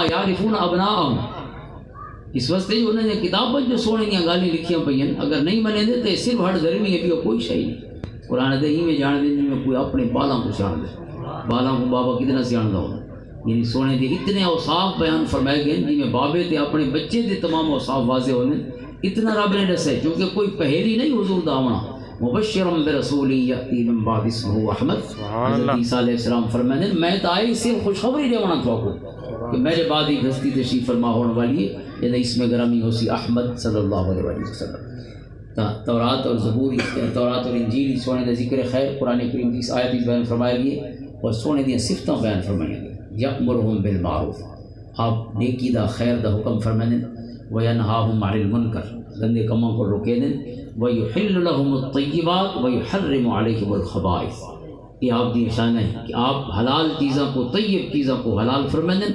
यारिफून अबनाअहुम, इस वास्ते जो उन्होंने किताब जो सोने दी गाली लिखियां पईन अगर नहीं मने तो सिर्फ हट गर्मी है भी कोई शही नहीं। कुरान दे में जान दे में कोई अपने बालों को जान दे, बालों को बाबा कितना सियाणदा हो। यानी सोने के इतने औसाफ बयान फरमाए गए जिमें बाबे ते अपने बच्चे के तमाम औसाफ वाजे होने इतना रब ने दसे, क्योंकि कोई पहेली नहीं हुजूर दा आना। मुबश्शिरन बिरसूली याती मिन बाद इस्मुहु अहमद, हज़रत ईसा अलैहिस्सलाम फरमाते हैं मैं तो आई सिर्फ खुशखबरी देना तो कि मेरे बाद ही हस्ती तशरीफ फरमा होने वाली है, यानी इसमें ग्रामी होसी अहमद सल्लल्लाहु अलैहि वसल्लम। तौरात और ज़बूर, तौरात और इंजील सोने का जिक्र खैर कुरान करीम की इस आयत में बयान फरमाया गया और सोने दी सिफतें बयान फरमाई गई। यअमुरुहुम बिल मारूफ, आप नेकी दा खैर दा हुक्म फरमाने, व यनहाहुम अनिल मुनकर, गंदे कामों को रोके दें, व युहिल्लु लहुमुत तय्यिबात व युहर्रिमु अलैहिमुल खबाइस। ये आप दी शान है कि आप हलाल चीज़ों को, तय्यब चीज़ों को हलाल फरमाने,